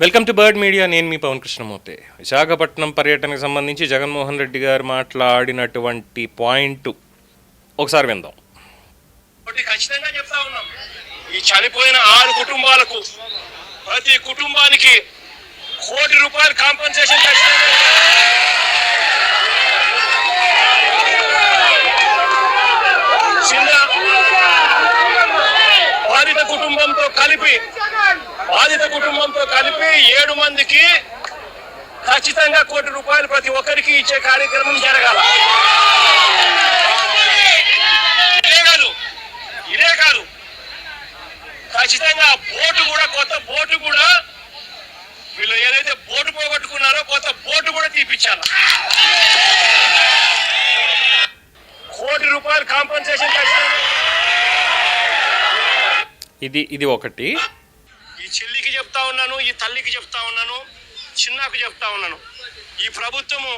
Welcome to bird media. నేను మీ పవన్ కృష్ణమూర్తి. విశాఖపట్నం పర్యటనకు సంబంధించి జగన్మోహన్ రెడ్డి గారు మాట్లాడినటువంటి పాయింట్ ఒకసారి విందాం. ఖచ్చితంగా చెప్తా ఉన్నాం, ఈ చనిపోయిన 6 కుటుంబాలకు ప్రతి కుటుంబానికి ₹1 కోటి కాంపెన్సేషన్ చిన్న బాధిత కుటుంబంతో కలిపి 7 మందికి ఖచ్చితంగా ₹1 కోటి ప్రతి ఒక్కరికి ఇచ్చే కార్యక్రమం జరగాల. ఇదే కాదు, ఖచ్చితంగా కొత్త బోటు కూడా వీళ్ళు ఏదైతే బోటు పోగొట్టుకున్నారో కొత్త బోటు కూడా తీపిచ్చారు. ₹1 కోటి కాంపెన్సేషన్ ఇది ఒకటి. ఈ చెల్లికి చెప్తా ఉన్నాను, ఈ తల్లికి చెప్తా ఉన్నాను, చిన్నకు చెప్తా ఉన్నాను, ఈ ప్రభుత్వము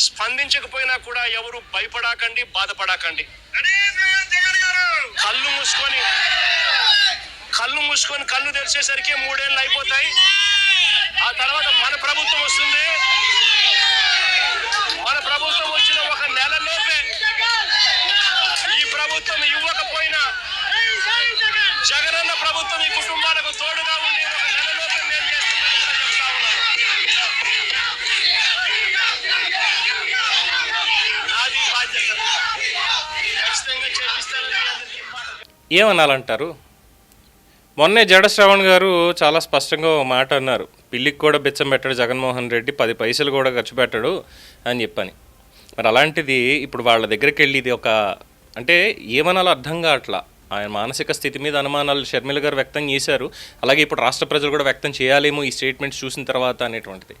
స్పందించకపోయినా కూడా ఎవరు భయపడకండి, బాధపడకండి. కళ్ళు మూసుకొని కళ్ళు తెరిచేసరికి 3 ఏళ్ళు అయిపోతాయి. ఆ తర్వాత మన ప్రభుత్వం వస్తుంది. మన ప్రభుత్వం వచ్చిన 1 నెలలోపే ఈ ప్రభుత్వం ఇవ్వకపోయినా జగనన్న ప్రభుత్వం ఈ కుటుంబాలకు తోడుగా ఉండి 1 నెలలోపే మేలు చేస్తుందని చెప్తా ఉన్నాను. నాది బాధ్యత, ఖచ్చితంగా చేపిస్తానని ఏమనాలంటారు? మొన్నే జడ శ్రవణ్ గారు చాలా స్పష్టంగా ఒక మాట అన్నారు. పిల్లికి కూడా బిచ్చం పెట్టాడు జగన్మోహన్ రెడ్డి, 10 పైసలు కూడా ఖర్చు పెట్టాడు అని చెప్పని. మరి అలాంటిది ఇప్పుడు వాళ్ళ దగ్గరికి వెళ్ళి ఇది ఒక అంటే ఏమనాలో అర్థం కావట్లా. ఆయన మానసిక స్థితి మీద అనుమానాలు షర్మిల గారు వ్యక్తం చేశారు. అలాగే ఇప్పుడు రాష్ట్ర ప్రజలు కూడా వ్యక్తం చేయాలేమో ఈ స్టేట్మెంట్స్ చూసిన తర్వాత అనేటువంటిది.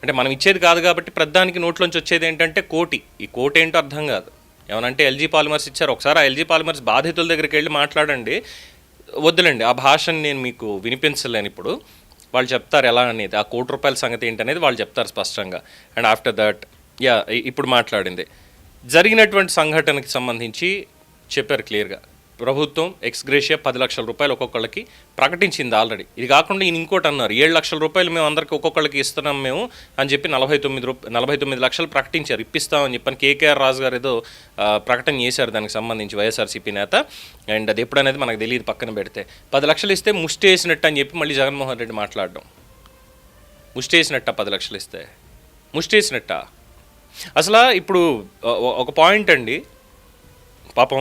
అంటే మనం ఇచ్చేది కాదు కాబట్టి ప్రధానికి నోట్లోంచి వచ్చేది ఏంటంటే కోటి. ఈ కోటి ఏంటో అర్థం కాదు. ఏమనంటే LG పాలిమర్స్ ఇచ్చారు. ఒకసారి ఆ LG పాలిమర్స్ బాధితుల దగ్గరికి వెళ్ళి మాట్లాడండి. వద్దులేండి, ఆ భాషను నేను మీకు వినిపించలేను. ఇప్పుడు వాళ్ళు చెప్తారు ఎలా అనేది, ఆ ₹1 కోటి సంగతి ఏంటనేది వాళ్ళు చెప్తారు స్పష్టంగా. అండ్ ఆఫ్టర్ దట్ ఇప్పుడు మాట్లాడింది జరిగినటువంటి సంఘటనకి సంబంధించి చెప్పారు క్లియర్గా. ప్రభుత్వం ఎక్స్గ్రేషియా ₹10 లక్షల ఒక్కొక్కళ్ళకి ప్రకటించింది ఆల్రెడీ. ఇది కాకుండా ఈయన ఇంకోటి అన్నారు, ₹7 లక్షల మేము అందరికీ ఒక్కొక్కళ్ళకి ఇస్తున్నాం మేము అని చెప్పి 49 లక్షలు ప్రకటించారు, ఇప్పిస్తామని చెప్పని కేకేఆర్ రాజు గారు ఏదో ప్రకటన చేశారు దానికి సంబంధించి, వైఎస్ఆర్సీపీ నేత. అండ్ అది ఎప్పుడనేది మనకు తెలియదు. పక్కన పెడితే 10 లక్షలు ఇస్తే ముష్టి వేసినట్టు అని చెప్పి మళ్ళీ జగన్మోహన్ రెడ్డి మాట్లాడడం. ముష్టి వేసినట్ట 10 లక్షలు ఇస్తే? ముష్టి వేసినట్ట? అసలు ఇప్పుడు ఒక పాయింట్ అండి, పాపం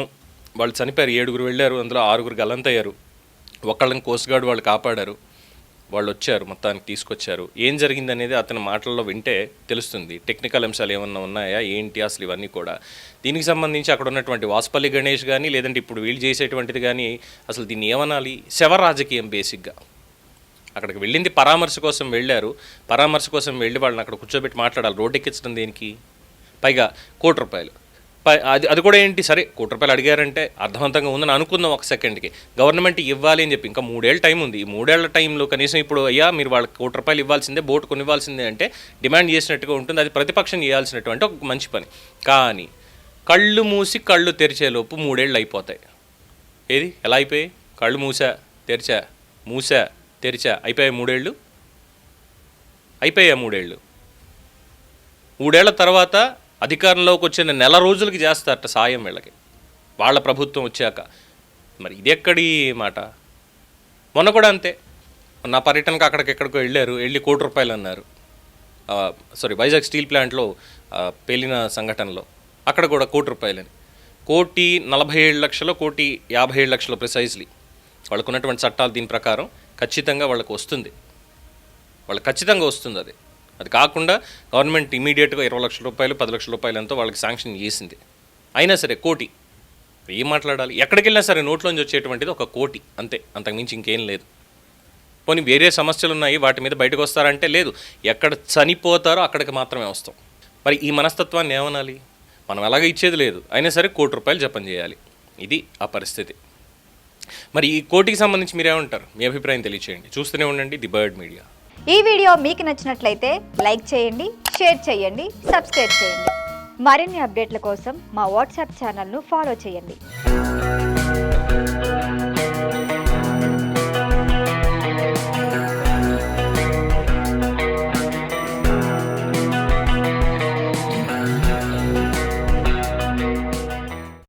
వాళ్ళు చనిపోయారు, 7 వెళ్ళారు, అందులో 6 గల్లంతయ్యారు. ఒకళ్ళని కోస్ట్ గార్డ్ వాళ్ళు కాపాడారు, వాళ్ళు వచ్చారు, మొత్తానికి తీసుకొచ్చారు. ఏం జరిగింది అనేది అతని మాటల్లో వింటే తెలుస్తుంది. టెక్నికల్ అంశాలు ఏమన్నా ఉన్నాయా ఏంటి అసలు ఇవన్నీ కూడా. దీనికి సంబంధించి అక్కడ ఉన్నటువంటి వాసుపల్లి గణేష్ కానీ లేదంటే ఇప్పుడు వీళ్ళు చేసేటువంటిది కానీ అసలు దీన్ని ఏమనాలి? శవ రాజకీయం బేసిక్గా. అక్కడికి వెళ్ళింది పరామర్శ కోసం వెళ్ళారు, పరామర్శ కోసం వెళ్ళి వాళ్ళని అక్కడ కూర్చోబెట్టి మాట్లాడాలి. రోడ్డెక్కించడం దేనికి? పైగా ₹1 కోటి. అది కూడా ఏంటి, సరే ₹1 కోటి అడిగారంటే అర్థవంతంగా ఉందని అనుకుందాం ఒక సెకండ్కి. గవర్నమెంట్ ఇవ్వాలి అని చెప్పి ఇంకా 3 ఏళ్ళ టైం ఉంది. ఈ 3 ఏళ్ల టైంలో కనీసం ఇప్పుడు అయ్యా మీరు వాళ్ళకి ₹1 కోటి ఇవ్వాల్సిందే, బోటు కొనివ్వాల్సిందే అంటే డిమాండ్ చేసినట్టుగా ఉంటుంది. అది ప్రతిపక్షం చేయాల్సినటువంటి ఒక మంచి పని. కానీ కళ్ళు మూసి కళ్ళు తెరిచేలోపు 3 ఏళ్ళు అయిపోతాయి. ఏది ఎలా అయిపోయాయి? కళ్ళు మూసా తెరిచా అయిపోయాయి 3 ఏళ్ళు. అయిపోయా 3 ఏళ్ళు. 3 ఏళ్ల తర్వాత అధికారంలోకి వచ్చిన నెల రోజులకి చేస్తారట సాయం వీళ్ళకి, వాళ్ళ ప్రభుత్వం వచ్చాక. మరి ఇది ఎక్కడి మాట? మొన్న కూడా అంతే, నా పర్యటనకు అక్కడికెక్కడికో వెళ్ళి ₹1 కోటి అన్నారు. వైజాగ్ స్టీల్ ప్లాంట్లో పేలిన సంఘటనలో అక్కడ కూడా ₹1 కోటి అని. ₹1,47,00,000, ₹1,57,00,000 ప్రిసైజ్లీ. వాళ్ళకు ఉన్నటువంటి చట్టాలు దీని ప్రకారం ఖచ్చితంగా వాళ్ళకు వస్తుంది, ఖచ్చితంగా వస్తుంది. అది కాకుండా గవర్నమెంట్ ఇమీడియట్గా ₹20 లక్షలు ₹10 లక్షల ఎంతో వాళ్ళకి శాంక్షన్ చేసింది. అయినా సరే కోటి ఏం మాట్లాడాలి? ఎక్కడికి వెళ్ళినా సరే నోట్లోంచి వచ్చేటువంటిది ₹1 కోటి అంతే, అంతకుమించి ఇంకేం లేదు. పోనీ వేరే సమస్యలు ఉన్నాయి వాటి మీద బయటకు వస్తారంటే లేదు, ఎక్కడ చనిపోతారో అక్కడికి మాత్రమే వస్తాం. మరి ఈ మనస్తత్వాన్ని ఏమనాలి? మనం ఎలాగ ఇచ్చేది లేదు, అయినా సరే ₹1 కోటి జపం చేయాలి. ఇది ఆ పరిస్థితి. మరి ఈ కోటికి సంబంధించి మీరేమంటారు? మీ అభిప్రాయం తెలియచేయండి. చూస్తూనే ఉండండి ది బర్డ్ మీడియా. ఈ వీడియో మీకు నచ్చినట్లయితే లైక్ చేయండి, షేర్ చేయండి, సబ్స్క్రైబ్ చేయండి. మరిన్ని అప్డేట్ల కోసం మా వాట్సాప్ ఛానల్ను ఫాలో చేయండి.